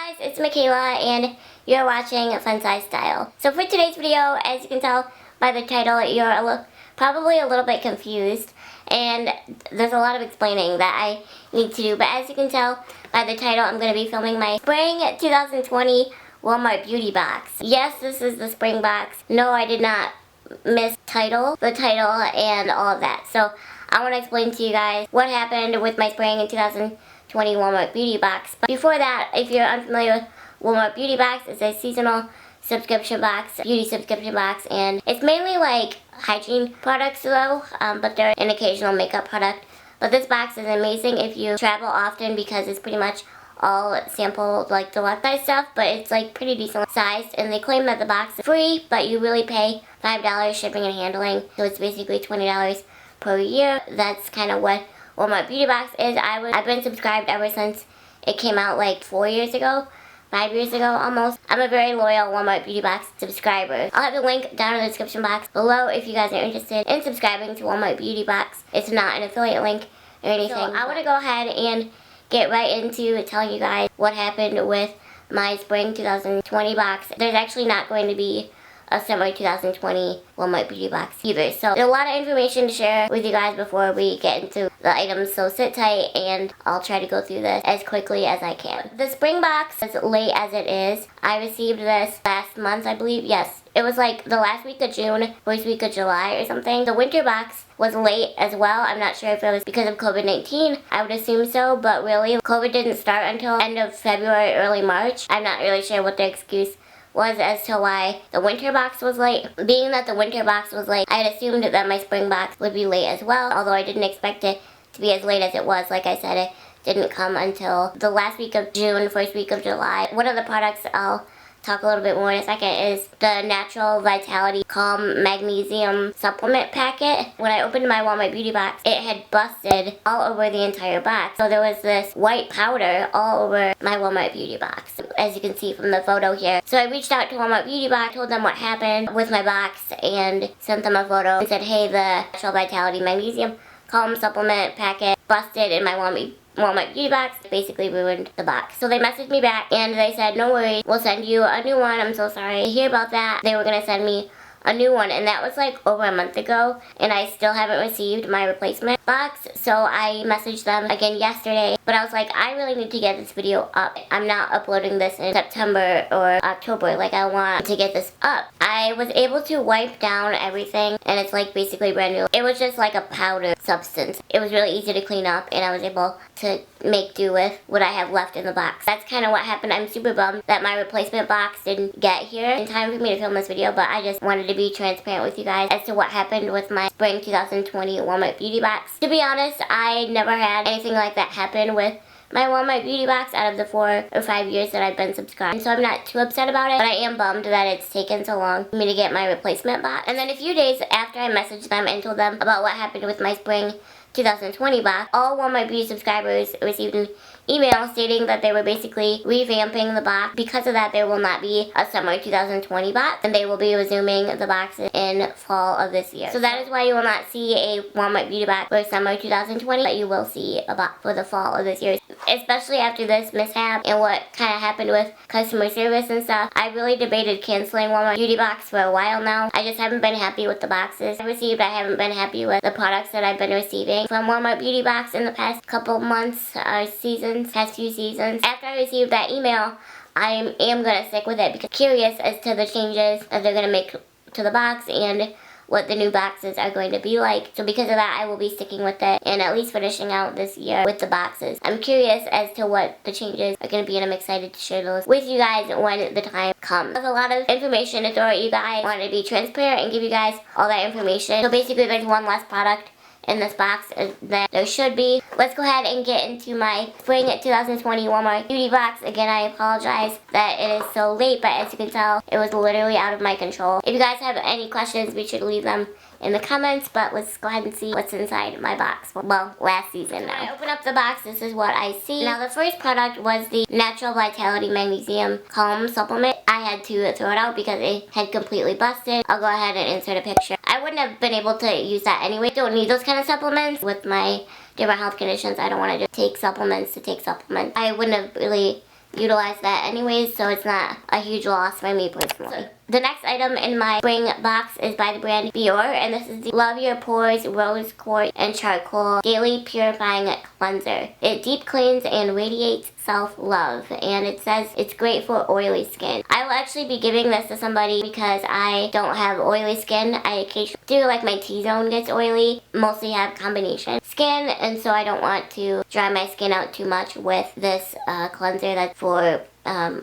Guys, it's Michaela and you're watching Fun Size Style. So for today's video, as you can tell by the title, you're probably a little bit confused and there's a lot of explaining that I need to do. But as you can tell by the title, I'm going to be filming my Spring 2020 Walmart Beauty Box. Yes, this is the spring box. No, I did not miss the title and all of that. So I want to explain to you guys what happened with my Spring in 2020 Walmart Beauty Box. But before that, if you're unfamiliar with Walmart Beauty Box, it's a seasonal subscription box, beauty subscription box, and it's mainly like hygiene products though, but they're an occasional makeup product. But this box is amazing if you travel often because it's pretty much all sample like deluxe size stuff, but it's like pretty decent sized, and they claim that the box is free, but you really pay $5 shipping and handling, so it's basically $20 per year. That's kind of what Walmart Beauty Box is. I've been subscribed ever since it came out like 4 years ago, 5 years ago almost. I'm a very loyal Walmart Beauty Box subscriber. I'll have the link down in the description box below if you guys are interested in subscribing to Walmart Beauty Box. It's not an affiliate link or anything. So I want to go ahead and get right into telling you guys what happened with my Spring 2020 box. There's actually not going to be a Summer 2020 Walmart Beauty Box either. So there's a lot of information to share with you guys before we get into the items, so sit tight and I'll try to go through this as quickly as I can. The spring box, as late as it is, I received this last month, I believe. Yes, it was like the last week of June, first week of July or something. The winter box was late as well. I'm not sure if it was because of COVID-19. I would assume so, but really, COVID didn't start until end of February, early March. I'm not really sure what the excuse was as to why the winter box was late. Being that the winter box was late, I had assumed that my spring box would be late as well, although I didn't expect it to be as late as it was. Like I said, it didn't come until the last week of June, first week of July. One of the products I'll talk a little bit more in a second is the Natural Vitality Calm Magnesium Supplement Packet. When I opened my Walmart Beauty Box, it had busted all over the entire box. So there was this white powder all over my Walmart Beauty Box, as you can see from the photo here. So I reached out to Walmart Beauty Box, told them what happened with my box, and sent them a photo and said, hey, the Natural Vitality Magnesium Calm Supplement Packet busted in my Walmart Beauty Box, basically ruined the box. So they messaged me back and they said, no worries, we'll send you a new one. I'm so sorry to hear about that. They were going to send me a new one, and that was like over a month ago, and I still haven't received my replacement box. So I messaged them again yesterday, but I was like, I really need to get this video up. I'm not uploading this in September or October. Like, I want to get this up. I was able to wipe down everything, and it's like basically brand new. It was just like a powder substance. It was really easy to clean up, and I was able to make do with what I have left in the box. That's kind of what happened. I'm super bummed that my replacement box didn't get here in time for me to film this video, but I just wanted to be transparent with you guys as to what happened with my Spring 2020 Walmart Beauty Box. To be honest, I never had anything like that happen with my Walmart Beauty Box out of the 4 or 5 years that I've been subscribed. So I'm not too upset about it, but I am bummed that it's taken so long for me to get my replacement box. And then a few days after I messaged them and told them about what happened with my Spring 2020 box, all Walmart Beauty subscribers received an email stating that they were basically revamping the box. Because of that, there will not be a Summer 2020 box, and they will be resuming the boxes in fall of this year. So that is why you will not see a Walmart Beauty Box for Summer 2020, but you will see a box for the fall of this year. Especially after this mishap and what kind of happened with customer service and stuff, I really debated canceling Walmart Beauty Box for a while now. I just haven't been happy with the boxes I received. I haven't been happy with the products that I've been receiving from Walmart Beauty Box in the past couple months or past few seasons. After I received that email, I am going to stick with it because I'm curious as to the changes that they're going to make to the box and what the new boxes are going to be like. So because of that, I will be sticking with it and at least finishing out this year with the boxes. I'm curious as to what the changes are going to be, and I'm excited to share those with you guys when the time comes. There's a lot of information to throw at you guys. I wanted to be transparent and give you guys all that information. So basically, there's one less product in this box that there should be. Let's go ahead and get into my Spring 2020 Walmart Beauty Box. Again, I apologize that it is so late, but as you can tell, it was literally out of my control. If you guys have any questions, be sure to leave them in the comments, but let's go ahead and see what's inside my box. Well, last season now. When I open up the box, this is what I see. Now, the first product was the Natural Vitality Magnesium Calm Supplement. I had to throw it out because it had completely busted. I'll go ahead and insert a picture. I wouldn't have been able to use that anyway. I don't need those kind of supplements with my different health conditions. I don't want to just take supplements to take supplements. I wouldn't have really utilize that anyways, so it's not a huge loss for me personally. The next item in my spring box is by the brand Biore, and this is the Love Your Pores Rose Quartz and Charcoal Daily Purifying Cleanser. It deep cleans and radiates self-love, and it says it's great for oily skin. I will actually be giving this to somebody because I don't have oily skin. I occasionally do, like my T-zone gets oily, mostly have combination skin, and so I don't want to dry my skin out too much with this cleanser that's for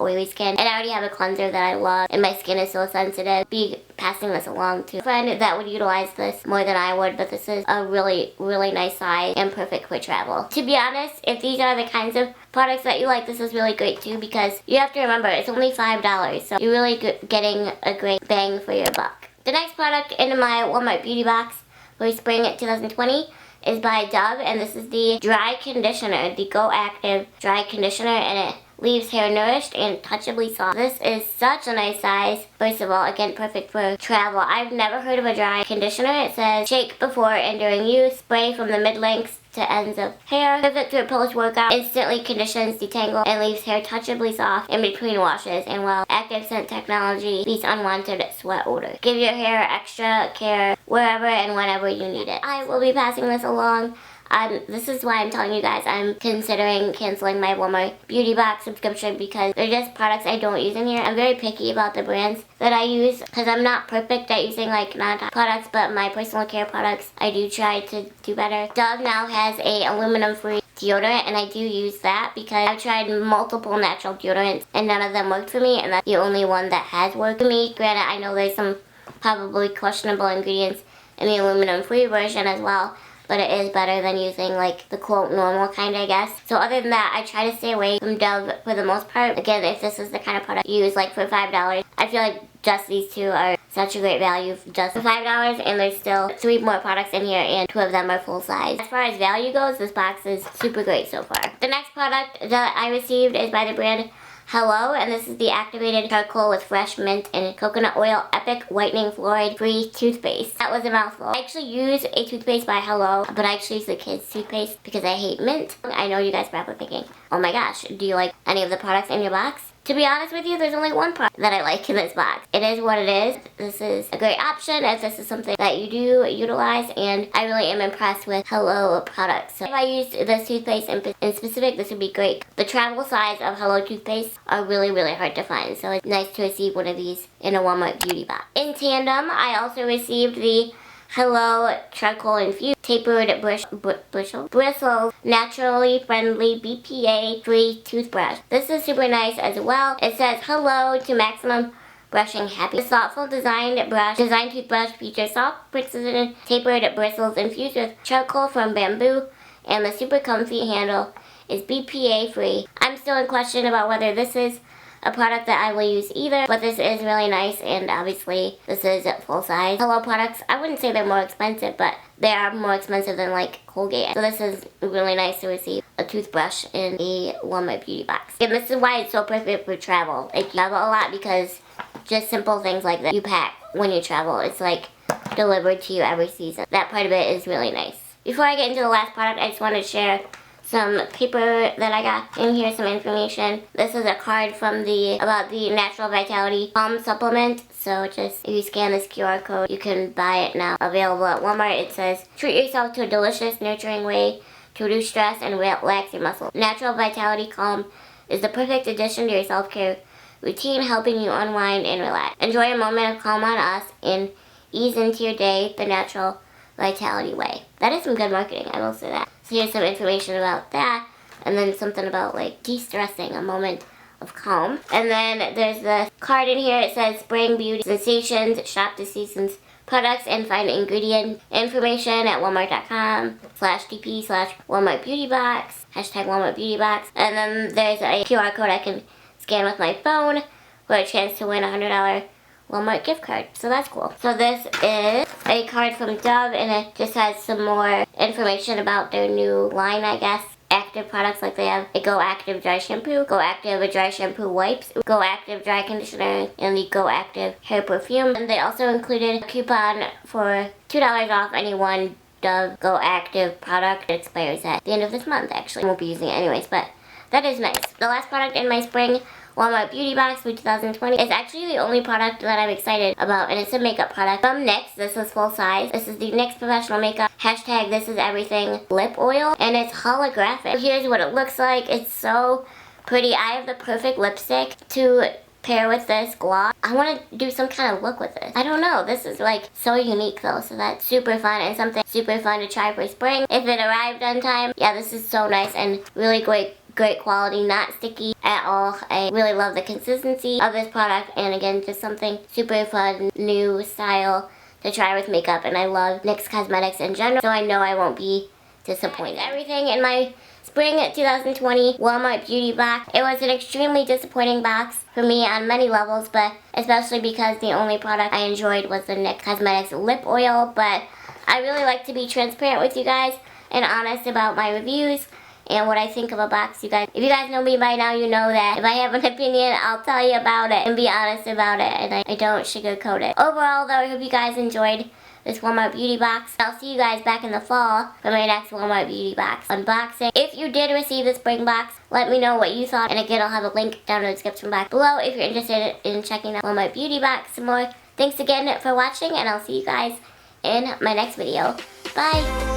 oily skin. And I already have a cleanser that I love, and my skin is so sensitive. Be passing this along to a friend that would utilize this more than I would, but this is a really, really nice size and perfect for travel. To be honest, if these are the kinds of products that you like, this is really great too, because you have to remember it's only $5, so you're really getting a great bang for your buck. The next product in my Walmart beauty box for spring 2020 is by Dove, and this is the Dry Conditioner, the Go Active Dry Conditioner, and it leaves hair nourished and touchably soft. This is such a nice size. First of all, again, perfect for travel. I've never heard of a dry conditioner. It says shake before and during use, spray from the mid-lengths to ends of hair. Perfect for post-workout, instantly conditions, detangle, and leaves hair touchably soft in between washes. And while active scent technology beats unwanted sweat odor. Give your hair extra care wherever and whenever you need it. I will be passing this along. This is why I'm telling you guys I'm considering canceling my Walmart beauty box subscription, because they're just products I don't use in here. I'm very picky about the brands that I use because I'm not perfect at using like non-top products, but my personal care products I do try to do better. Dove now has a aluminum-free deodorant, and I do use that because I've tried multiple natural deodorants and none of them worked for me, and that's the only one that has worked for me. Granted, I know there's some probably questionable ingredients in the aluminum-free version as well, but it is better than using like the quote normal kind, I guess. So other than that, I try to stay away from Dove for the most part. Again, if this is the kind of product you use like for $5, I feel like just these two are such a great value just for $5, and there's still 3 more products in here and 2 of them are full size. As far as value goes, this box is super great so far. The next product that I received is by the brand Hello, and this is the activated charcoal with fresh mint and coconut oil epic whitening fluoride free toothpaste. That was a mouthful. I actually use a toothpaste by Hello, but I actually use the kids toothpaste because I hate mint. I know you guys are probably thinking, oh my gosh, do you like any of the products in your box? To be honest with you, there's only one product that I like in this box. It is what it is. This is a great option if this is something that you do utilize, and I really am impressed with Hello products. So if I used this toothpaste in specific, this would be great. The travel size of Hello toothpaste are really, really hard to find, so it's nice to receive one of these in a Walmart beauty box. In tandem, I also received the Hello Charcoal Infused Tapered Bristles Naturally Friendly BPA-free Toothbrush. This is super nice as well. It says hello to maximum brushing happy. This thoughtful design toothbrush features soft, precision tapered bristles infused with charcoal from bamboo, and the super comfy handle is BPA free. I'm still in question about whether this is a product that I will use either, but this is really nice, and obviously this is full size. Hello products, I wouldn't say they're more expensive, but they are more expensive than like Colgate. So this is really nice to receive a toothbrush in a Walmart beauty box. And this is why it's so perfect for travel. Like, you travel a lot because just simple things like that you pack when you travel. It's like delivered to you every season. That part of it is really nice. Before I get into the last product, I just want to share some paper that I got in here, some information. This is a card from about the Natural Vitality Calm Supplement. So just if you scan this QR code, you can buy it now. Available at Walmart. It says, treat yourself to a delicious, nurturing way to reduce stress and relax your muscles. Natural Vitality Calm is the perfect addition to your self-care routine, helping you unwind and relax. Enjoy a moment of calm on us and ease into your day the Natural Vitality way. That is some good marketing, I will say that. So here's some information about that, and then something about like de-stressing, a moment of calm. And then there's the card in here. It says Spring Beauty Sensations, shop the season's products and find ingredient information at walmart.com/dp/WalmartBeautyBox, #WalmartBeautyBox. And then there's a QR code I can scan with my phone for a chance to win a $100 Walmart gift card. So that's cool. So this is a card from Dove, and it just has some more information about their new line, I guess. Active products, like they have a Go Active Dry Shampoo, Go Active Dry Shampoo Wipes, Go Active Dry Conditioner, and the Go Active Hair Perfume. And they also included a coupon for $2 off any one Dove Go Active product. It expires at the end of this month, actually. I won't be using it anyways, but that is nice. The last product in my spring Walmart Beauty Box for 2020 is actually the only product that I'm excited about, and it's a makeup product from NYX. This is full size. This is the NYX Professional Makeup hashtag This Is Everything lip oil, and it's holographic. Here's what it looks like. It's so pretty. I have the perfect lipstick to pair with this gloss. I want to do some kind of look with this. I don't know. This is like so unique though, so that's super fun and something super fun to try for spring. If it arrived on time, yeah, this is so nice and really great quality, not sticky at all. I really love the consistency of this product, and again, just something super fun, new style to try with makeup, and I love NYX Cosmetics in general, so I know I won't be disappointed. Everything in my spring 2020 Walmart Beauty Box. It was an extremely disappointing box for me on many levels, but especially because the only product I enjoyed was the NYX Cosmetics lip oil, but I really like to be transparent with you guys and honest about my reviews and what I think of a box, you guys. If you guys know me by now, you know that if I have an opinion, I'll tell you about it and be honest about it, and I don't sugarcoat it. Overall, though, I hope you guys enjoyed this Walmart Beauty Box. I'll see you guys back in the fall for my next Walmart Beauty Box unboxing. If you did receive the spring box, let me know what you thought, and again, I'll have a link down in the description box below if you're interested in checking out Walmart Beauty Box some more. Thanks again for watching, and I'll see you guys in my next video. Bye!